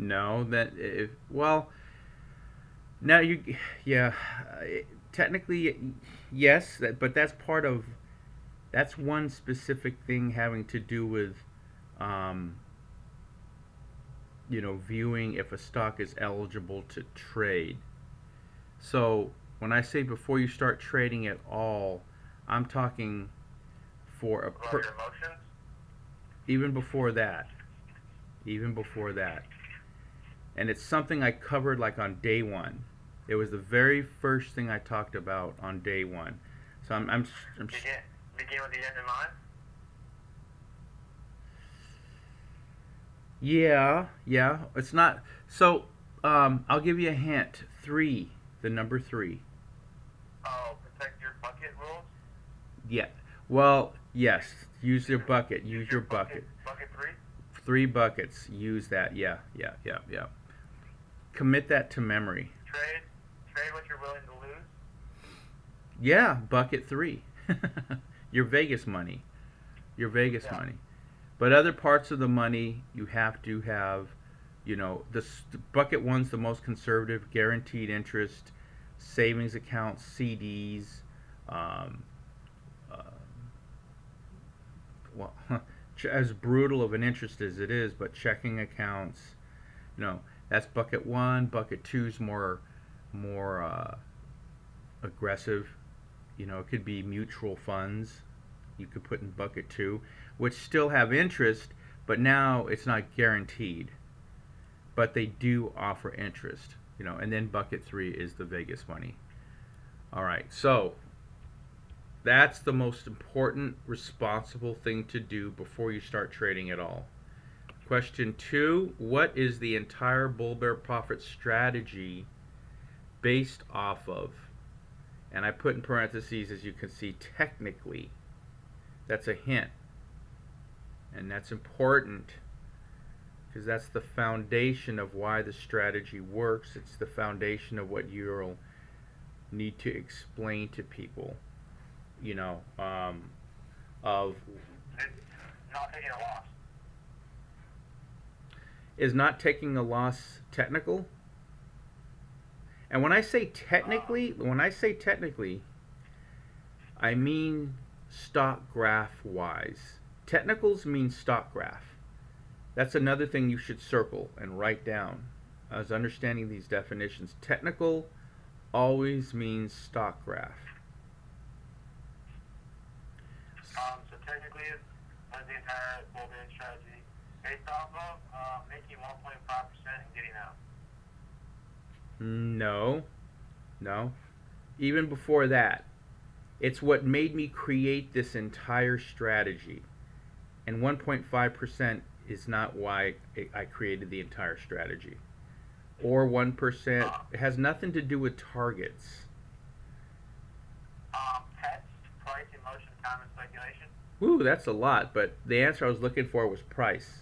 No, that if well now you yeah technically yes, but that's part of that's one specific thing having to do with um, viewing if a stock is eligible to trade. So when I say before you start trading at all, I'm talking for a About your emotions? even before that, even before that, and it's something I covered like on day one. It was the very first thing I talked about on day one. So I'm Begin, begin with the end in mind? yeah, yeah. It's not so. I'll give you a hint. Three, the number three. Oh, protect your bucket rules? Yeah. Well, yes. Use your bucket. Use Use your your bucket, bucket. bucket three? Three buckets. Use that. Yeah, yeah, yeah, yeah. Commit that to memory. Trade, trade what you're willing to lose? Yeah, bucket three. Your Vegas money. Your Vegas Yeah. money. But other parts of the money you have to have, this bucket one's the most conservative, guaranteed interest, savings accounts, CDs, um, uh, well, as brutal of an interest as it is, but checking accounts, you know, that's bucket one. Bucket two's more aggressive. It could be mutual funds. You could put in bucket two, which still have interest, but now it's not guaranteed. But they do offer interest. And then bucket three is the Vegas money. All right, so that's the most important, responsible thing to do before you start trading at all. Question two: what is the entire bull bear profit strategy based off of? And I put in parentheses, as you can see, technically. That's a hint. And that's important because that's the foundation of why the strategy works. It's the foundation of what you'll need to explain to people, you know, of Not taking a loss. is not taking a loss technical? And when I say technically, I mean stock graph wise. Technicals mean stock graph. That's another thing you should circle and write down. As understanding these definitions, technical always means stock graph. So technically, that's the entire bull bear strategy based off of making 1.5% and getting out. No, no. Even before that, it's what made me create this entire strategy. And 1.5% is not why I created the entire strategy. Or 1%. Uh, It has nothing to do with targets. Pets, price, emotion, time, and speculation. Woo, that's a lot, but the answer I was looking for was price.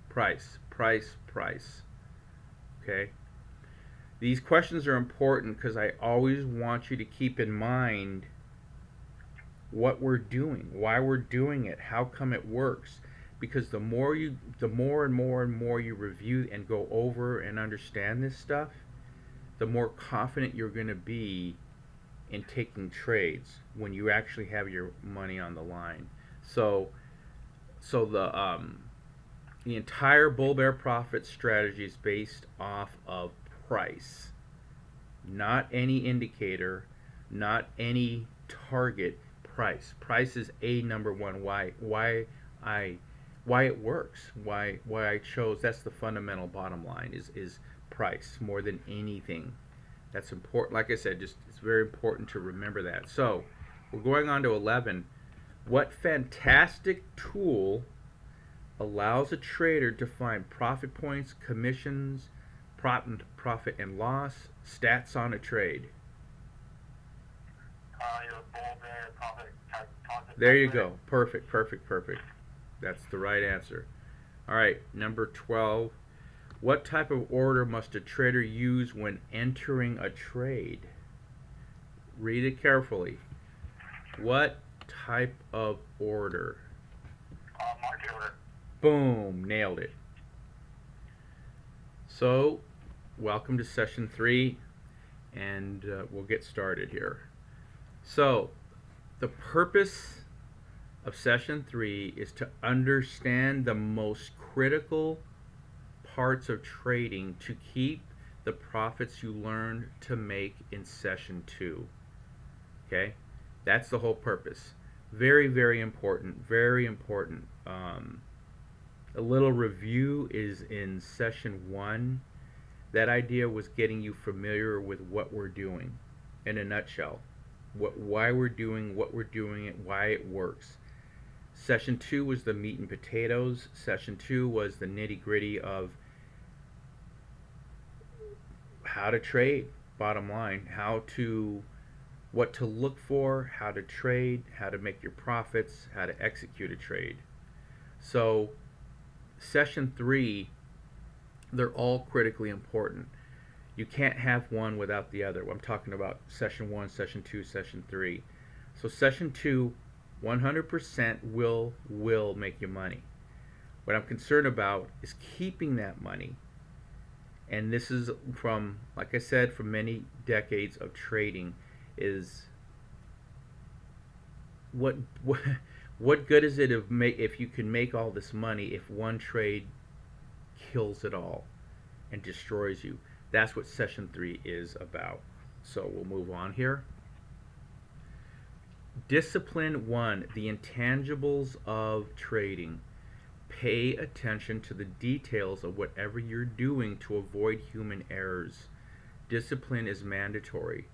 Price, price, price. Okay? These questions are important because I always want you to keep in mind what we're doing, why we're doing it, how come it works. Because the more and more and more you review and go over and understand this stuff, the more confident you're going to be in taking trades when you actually have your money on the line. So, so the entire bull bear profit strategy is based off of price, not any indicator, not any target. Price is a number one. I why it works. Why I chose. That's the fundamental bottom line is price more than anything. That's important. Like I said, just it's very important to remember that. So we're going on to 11. What fantastic tool allows a trader to find profit points, commissions, profit and loss, stats on a trade? Your bull bear profit concept There you calculator. go. Perfect, perfect, perfect. That's the right answer. All right, number 12. What type of order must a trader use when entering a trade? Read it carefully. What type of order? Market order. Boom, nailed it. So, welcome to session 3, and we'll get started here. So, the purpose of session 3 is to understand the most critical parts of trading to keep the profits you learned to make in session 2. Okay? That's the whole purpose. Very, very important. Very important. A little review is in session 1. That idea was getting you familiar with what we're doing in a nutshell. Why we're doing what we're doing, it, why it works. Session 2 was the meat and potatoes. Session 2 was the nitty gritty of how to trade, bottom line, what to look for, how to trade, how to make your profits, how to execute a trade. So, session 3, they're all critically important. You can't have one without the other. I'm talking about session 1, session 2, session 3. So session 2, 100% will make you money. What I'm concerned about is keeping that money. And this is from, like I said, from many decades of trading, is what what good is it if you can make all this money if one trade kills it all and destroys you? That's what session 3 is about. So we'll move on here. Discipline 1, the intangibles of trading. Pay attention to the details of whatever you're doing to avoid human errors. Discipline is mandatory.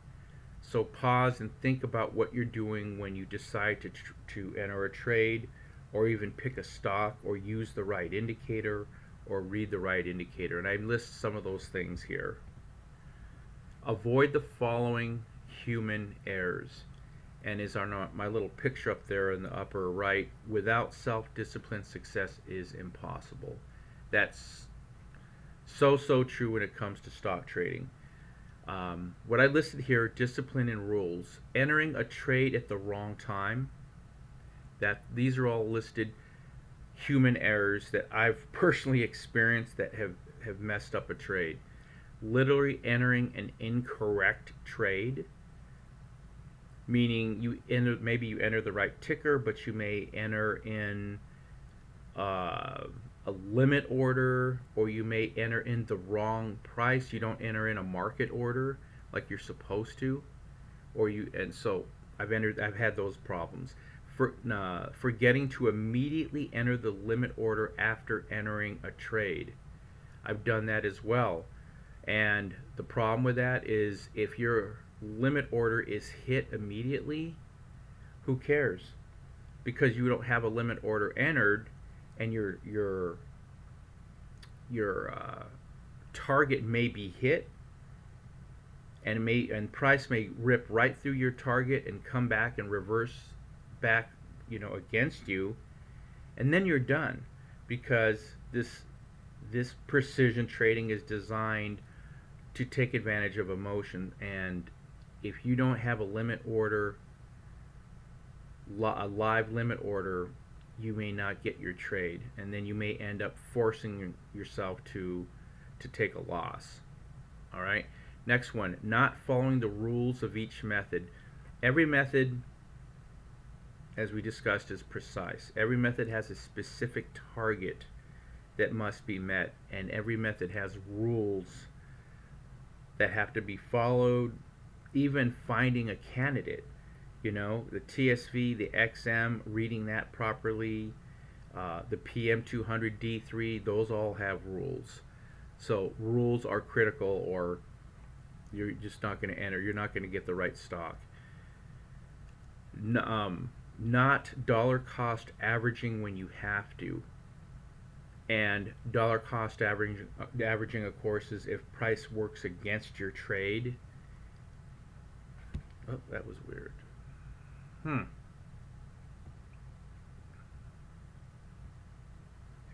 So pause and think about what you're doing when you decide to enter a trade, or even pick a stock, or use the right indicator, or read the right indicator. And I list some of those things here. Avoid the following human errors. And is my little picture up there in the upper right, without self-discipline, success is impossible. That's so true when it comes to stock trading. What I listed here, discipline and rules. Entering a trade at the wrong time. These are all listed human errors that I've personally experienced that have messed up a trade. Literally entering an incorrect trade, meaning maybe you enter the right ticker, but you may enter in a limit order, or you may enter in the wrong price. You don't enter in a market order like you're supposed to, and so I've had those problems. Forgetting to immediately enter the limit order after entering a trade. I've done that as well. And the problem with that is, if your limit order is hit immediately, who cares? Because you don't have a limit order entered, and your target may be hit, and price may rip right through your target and come back and reverse back, against you, and then you're done, because this precision trading is designed to take advantage of emotion. And if you don't have a limit order, a live limit order, you may not get your trade, and then you may end up forcing yourself to take a loss. All right. Next one, not following the rules of each method. Every method, as we discussed, is precise. Every method has a specific target that must be met, and every method has rules that have to be followed. Even finding a candidate, the TSV, the XM, reading that properly, the PM200 D3, those all have rules. So rules are critical, or you're just not going to enter. You're not going to get the right stock. Not dollar cost averaging when you have to. And dollar cost averaging, of course, is if price works against your trade. Oh, that was weird.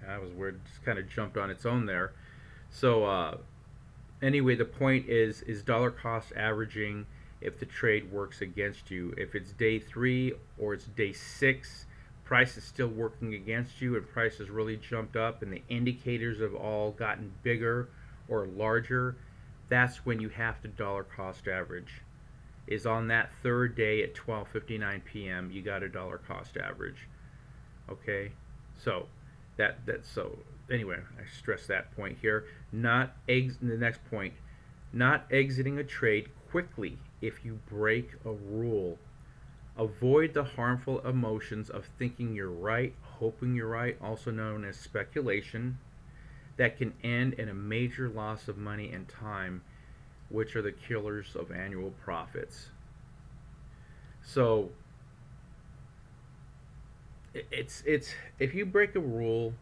That was weird. Just kind of jumped on its own there. So anyway, the point is dollar cost averaging if the trade works against you. If it's day 3 or it's day 6, price is still working against you, and price has really jumped up, and the indicators have all gotten bigger, or larger, that's when you have to dollar cost average. Is on that third day at 12:59 p.m. you got a dollar cost average. Okay, so so anyway, I stress that point here. Not the next point, not exiting a trade quickly if you break a rule. Avoid the harmful emotions of thinking you're right, hoping you're right, also known as speculation, that can end in a major loss of money and time, which are the killers of annual profits. So it's if you break a rule,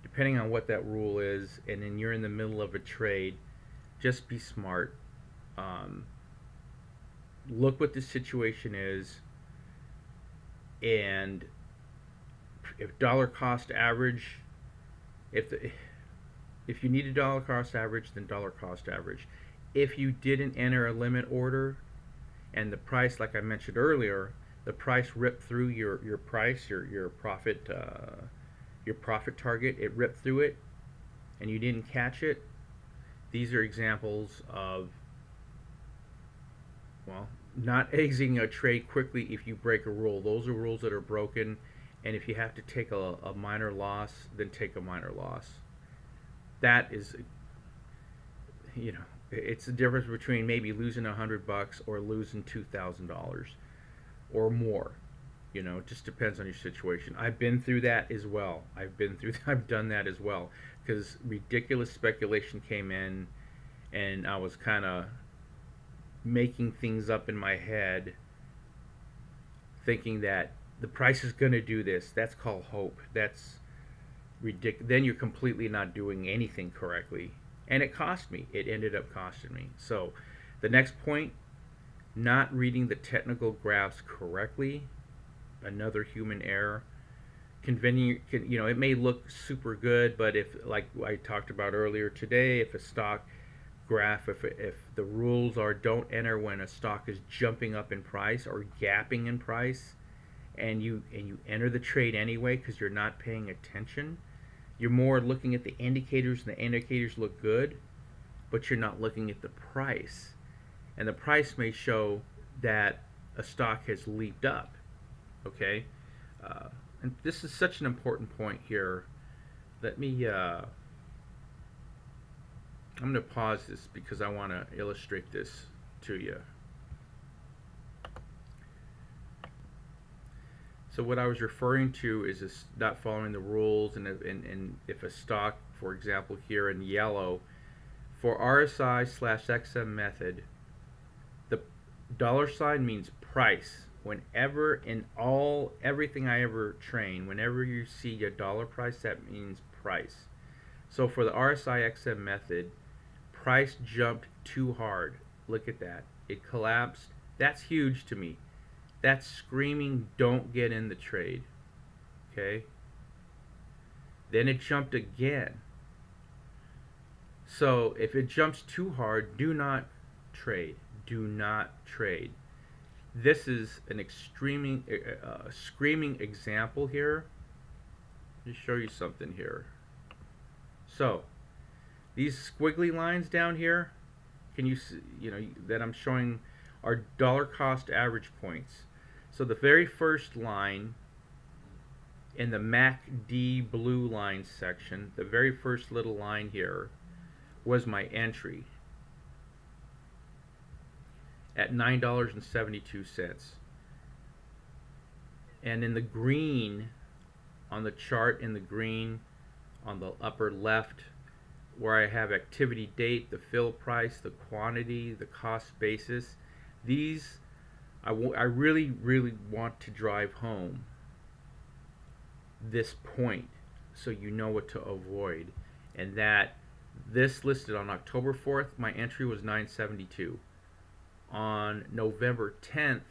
depending on what that rule is, and then you're in the middle of a trade, just be smart. Um, Look what the situation is, and if dollar cost average, if the if you need a dollar cost average, then dollar cost average. If you didn't enter a limit order and the price, like I mentioned earlier, the price ripped through your price, your profit target, it ripped through it, and you didn't catch it. These are examples of, well, not exiting a trade quickly if you break a rule. Those are rules that are broken, and if you have to take a minor loss, then take a minor loss. That is, you know, it's the difference between maybe losing $100 or losing $2,000 or more. You know, it just depends on your situation. I've been through that as well. I've done that as well because ridiculous speculation came in, and I was kind of making things up in my head, thinking that the price is going to do this. That's called hope. That's ridiculous. Then you're completely not doing anything correctly, and it cost me. It ended up costing me. So, the next point: not reading the technical graphs correctly. Another human error. Convenient, it may look super good, but if, like I talked about earlier today, if a stock graph, if the rules are don't enter when a stock is jumping up in price or gapping in price, and you enter the trade anyway because you're not paying attention, you're more looking at the indicators, and the indicators look good, but you're not looking at the price, and the price may show that a stock has leaped up. Okay, and this is such an important point here. Let me I'm going to pause this because I want to illustrate this to you. So what I was referring to is this not following the rules, and if a stock, for example, here in yellow, for RSI/XM method, the dollar sign means price. Whenever in everything I ever train, whenever you see a dollar price, that means price. So for the RSI/XM method, price jumped too hard. Look at that. It collapsed. That's huge to me. That's screaming, don't get in the trade. Okay? Then it jumped again. So if it jumps too hard, do not trade. Do not trade. This is an screaming example here. Let me show you something here. So these squiggly lines down here, can you see, that I'm showing are dollar cost average points. So the very first line in the MACD blue line section, the very first little line here was my entry at $9.72. And in the green, on the chart in the green, on the upper left, where I have activity date, the fill price, the quantity, the cost basis, these I really, really want to drive home this point so you know what to avoid. And that this listed on October 4th, my entry was 972. On November 10th,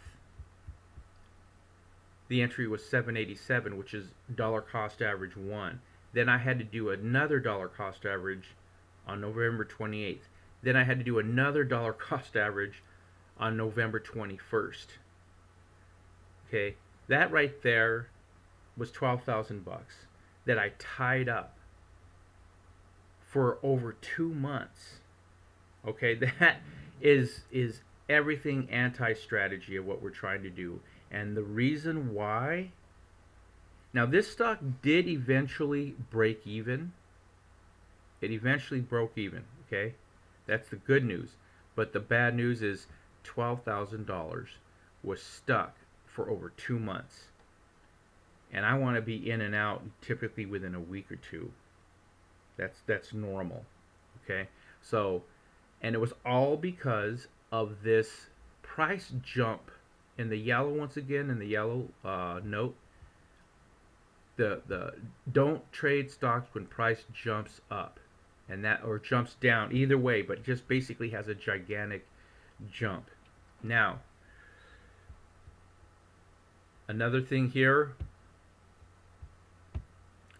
the entry was 787, which is dollar cost average 1. Then I had to do another dollar cost average on November 28th. Then I had to do another dollar cost average on November 21st. Okay, that right there was $12,000 that I tied up for over 2 months. Okay, that is everything anti-strategy of what we're trying to do. And the reason why, now this stock did eventually break even. It eventually broke even, okay? That's the good news. But the bad news is $12,000 was stuck for over 2 months. And I want to be in and out typically within a week or two. That's normal, okay? So, and it was all because of this price jump in the yellow. Once again, in the yellow note, the don't trade stocks when price jumps up, and that, or jumps down, either way, but just basically has a gigantic jump. Now, another thing here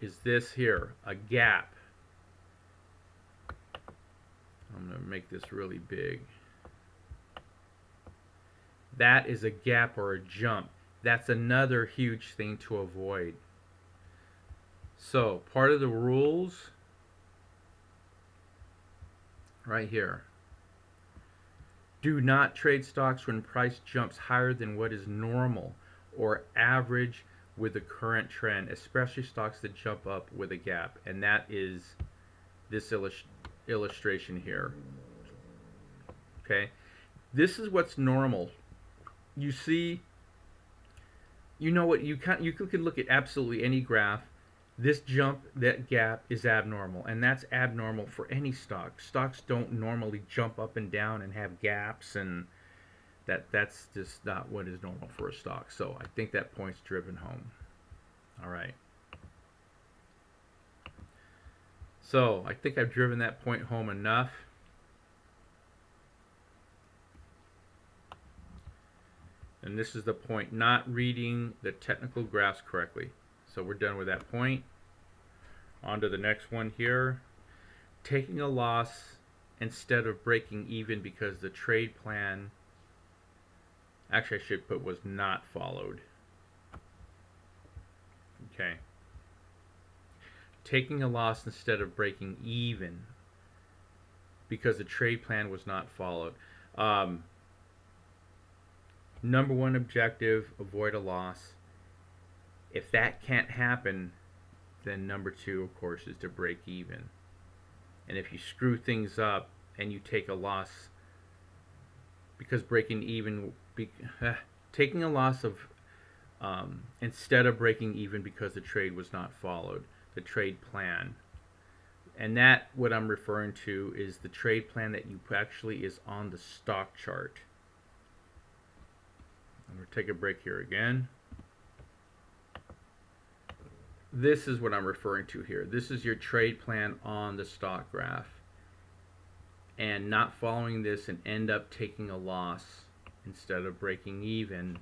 is this here, a gap. I'm going to make this really big. That is a gap or a jump. That's another huge thing to avoid. So, part of the rules right here. Do not trade stocks when price jumps higher than what is normal or average with the current trend, especially stocks that jump up with a gap. And that is this illustration here. Okay? This is what's normal. You see, you know what, you can look at absolutely any graph. This jump, that gap is abnormal, and that's abnormal for any stock. Stocks don't normally jump up and down and have gaps, and that's just not what is normal for a stock. So I think that point's driven home. All right. So I think I've driven that point home enough. And this is the point, not reading the technical graphs correctly. So we're done with that point. On to the next one here. Taking a loss instead of breaking even because the trade plan, actually I should put, was not followed. Okay. Taking a loss instead of breaking even because the trade plan was not followed. Number one objective, avoid a loss. If that can't happen, then number two, of course, is to break even. And if you screw things up and you take a loss, because breaking even, taking a loss of instead of breaking even because the trade was not followed, the trade plan. And that, what I'm referring to, is the trade plan that you actually is on the stock chart. I'm going to take a break here again. This is what I'm referring to here. This is your trade plan on the stock graph. And not following this and end up taking a loss instead of breaking even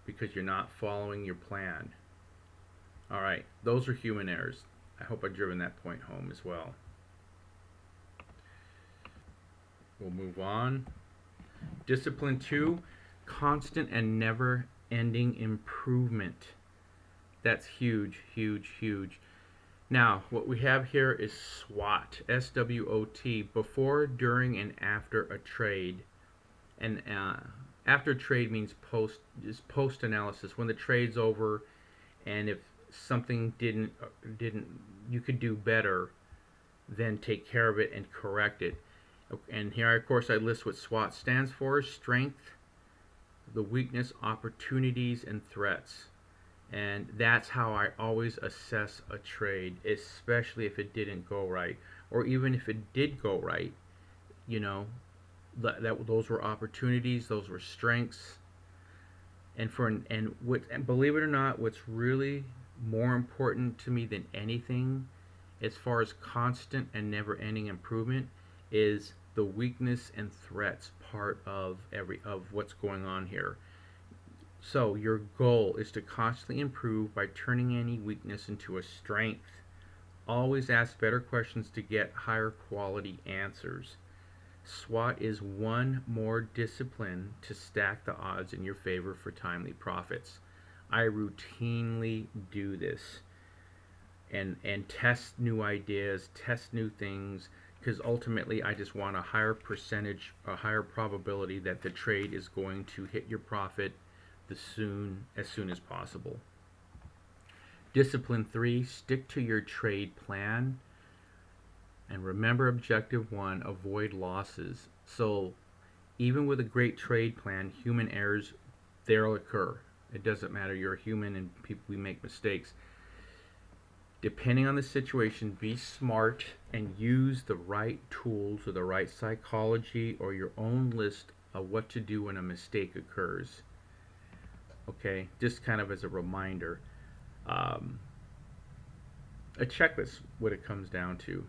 because you're not following your plan. Alright, those are human errors. I hope I've driven that point home as well. We'll move on. Discipline 2, constant and never-ending improvement. That's huge, huge, huge. Now, what we have here is SWOT, S-W-O-T, before, during, and after a trade. And after trade means post analysis, when the trade's over, and if something didn't, you could do better, then take care of it and correct it. And here, of course, I list what SWOT stands for: strength, the weakness, opportunities, and threats. And that's how I always assess a trade, especially if it didn't go right, or even if it did go right. You know, those were opportunities, those were strengths. And believe it or not, what's really more important to me than anything, as far as constant and never-ending improvement, is the weakness and threats part of what's going on here. So your goal is to constantly improve by turning any weakness into a strength. Always ask better questions to get higher quality answers. SWOT is one more discipline to stack the odds in your favor for timely profits. I routinely do this. and test new ideas, test new things, because ultimately I just want a higher percentage, a higher probability that the trade is going to hit your profit as soon as possible. Discipline 3, stick to your trade plan. And remember objective 1, avoid losses. So even with a great trade plan, human errors, they'll occur. It doesn't matter. You're a human and we make mistakes. Depending on the situation, be smart and use the right tools or the right psychology or your own list of what to do when a mistake occurs. Okay, just kind of as a reminder. A checklist, what it comes down to.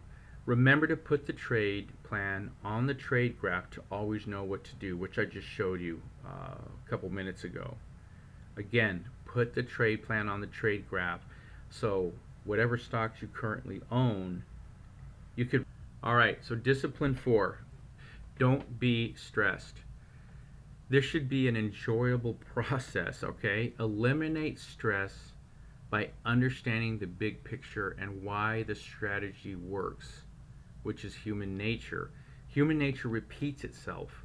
Remember to put the trade plan on the trade graph to always know what to do, which I just showed you a couple minutes ago. Again, put the trade plan on the trade graph so whatever stocks you currently own, you could. Alright, so discipline 4, don't be stressed. This should be an enjoyable process, okay? Eliminate stress by understanding the big picture and why the strategy works, which is human nature. Human nature repeats itself.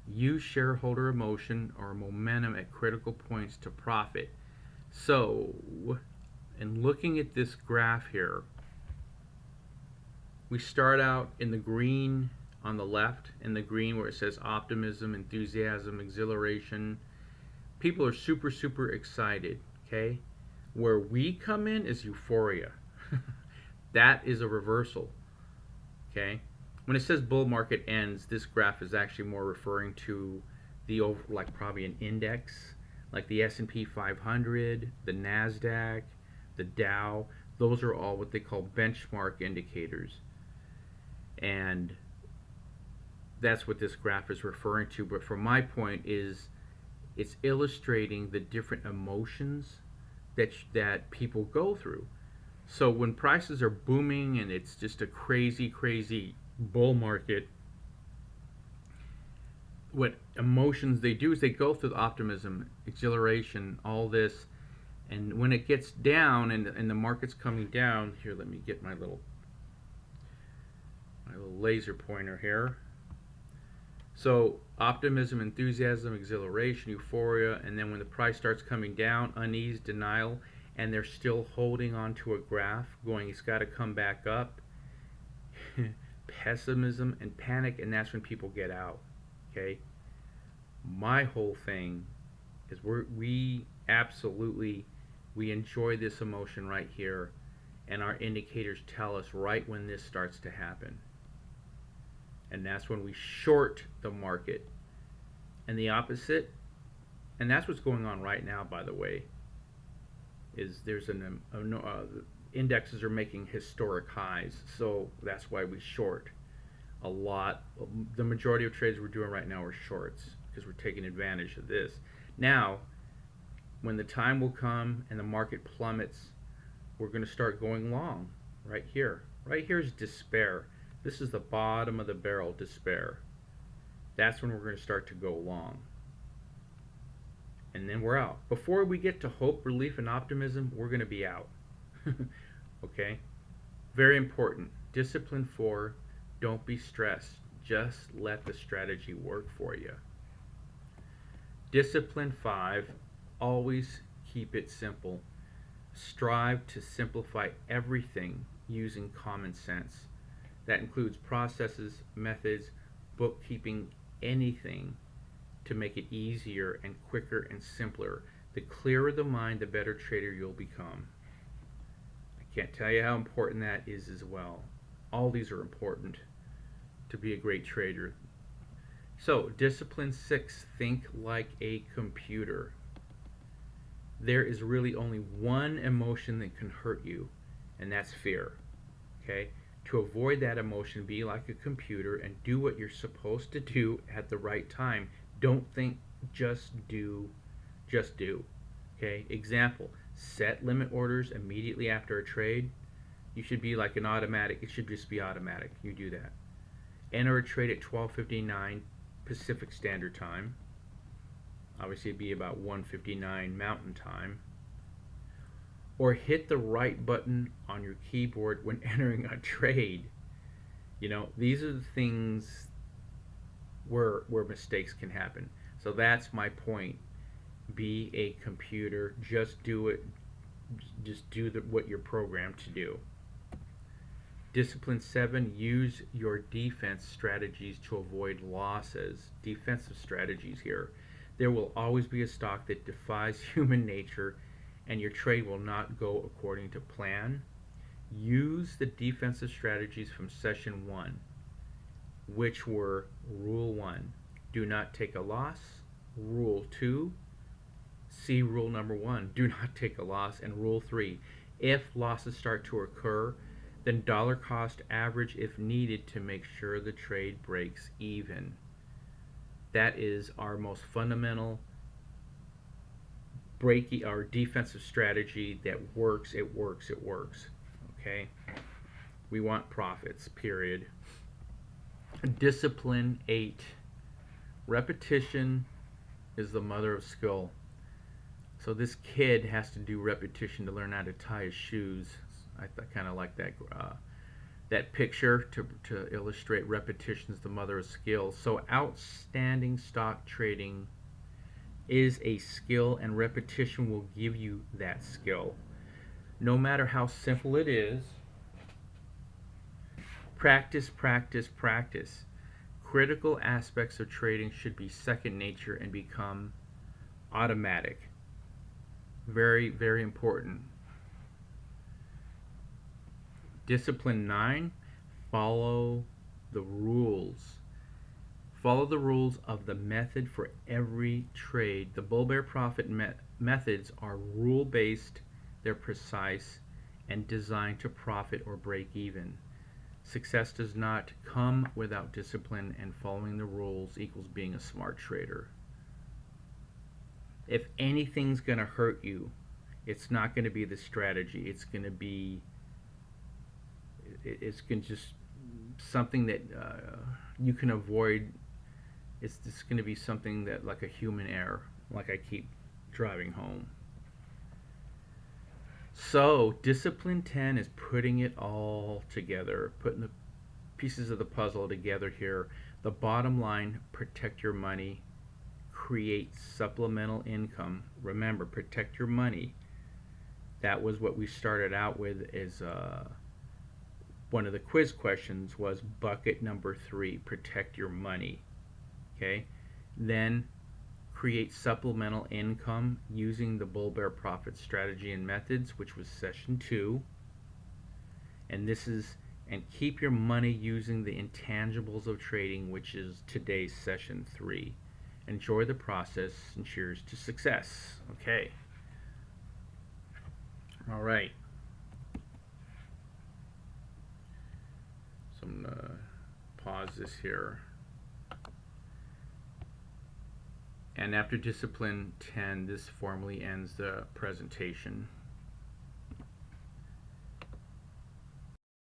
Use shareholder emotion or momentum at critical points to profit. So, in looking at this graph here, we start out in the green on the left, in the green where it says optimism, enthusiasm, exhilaration. People are super, super excited, okay? Where we come in is euphoria. That is a reversal, okay? When it says bull market ends, this graph is actually more referring to the like probably an index, like the S&P 500, the NASDAQ, the Dow. Those are all what they call benchmark indicators. And that's what this graph is referring to. But from my point is, it's illustrating the different emotions that people go through. So when prices are booming and it's just a crazy, crazy bull market, what emotions they do is they go through optimism, exhilaration, all this. And when it gets down and the market's coming down, here, let me get my little laser pointer here. So optimism, enthusiasm, exhilaration, euphoria, and then when the price starts coming down, unease, denial, and they're still holding onto a graph going, it's got to come back up. Pessimism and panic, and that's when people get out. Okay, my whole thing is we absolutely we enjoy this emotion right here, and our indicators tell us right when this starts to happen. And that's when we short the market. And the opposite, and that's what's going on right now, by the way, is there's indexes are making historic highs, so that's why we short a lot. The majority of trades we're doing right now are shorts because we're taking advantage of this. Now, when the time will come and the market plummets, we're going to start going long right here. Right here is despair. This is the bottom of the barrel, despair. That's when we're going to start to go long. And then we're out. Before we get to hope, relief, and optimism, we're going to be out. Okay? Very important. Discipline 4, don't be stressed. Just let the strategy work for you. Discipline 5, always keep it simple. Strive to simplify everything using common sense. That includes processes, methods, bookkeeping, anything to make it easier and quicker and simpler. The clearer the mind, the better trader you'll become. I can't tell you how important that is as well. All these are important to be a great trader. So, discipline 6, think like a computer. There is really only one emotion that can hurt you, and that's fear. Okay? To avoid that emotion, be like a computer and do what you're supposed to do at the right time. Don't think, just do. Just do. Okay? Example, set limit orders immediately after a trade. You should be like an automatic. It should just be automatic. You do that. Enter a trade at 12:59 Pacific Standard Time. Obviously, it'd be about 1:59 Mountain Time. or hit the right button on your keyboard when entering a trade. These are the things where mistakes can happen. So that's my point. Be a computer. Just do it. Just do what you're programmed to do. Discipline 7, use your defense strategies to avoid losses. Defensive strategies here. There will always be a stock that defies human nature, and your trade will not go according to plan. Use the defensive strategies from session 1, which were Rule 1, do not take a loss. Rule 2, see rule number 1, do not take a loss. And Rule 3, if losses start to occur, then dollar cost average if needed to make sure the trade breaks even. That is our most fundamental our defensive strategy that works. It works. Okay? We want profits, period. Discipline 8. Repetition is the mother of skill. So this kid has to do repetition to learn how to tie his shoes. I kind of like that picture to illustrate repetition is the mother of skill. So outstanding stock trading is a skill, and repetition will give you that skill. No matter how simple it is, practice. Critical aspects of trading should be second nature and become automatic. Very, very important. Discipline 9, follow the rules. Follow the rules of the method for every trade. The bull bear profit methods are rule-based, they're precise, and designed to profit or break even. Success does not come without discipline, and following the rules equals being a smart trader. If anything's going to hurt you, it's not going to be the strategy. It's going to just something that you can avoid. It's just going to be something that, like a human error, like I keep driving home. So discipline 10 is putting it all together, putting the pieces of the puzzle together here. The bottom line, protect your money, create supplemental income. Remember, protect your money. That was what we started out with as one of the quiz questions was bucket number 3, protect your money. Okay, then create supplemental income using the bull bear profit strategy and methods, which was session 2. And keep your money using the intangibles of trading, which is today's session 3. Enjoy the process and cheers to success. Okay. All right. So I'm going to pause this here. And after discipline 10, this formally ends the presentation.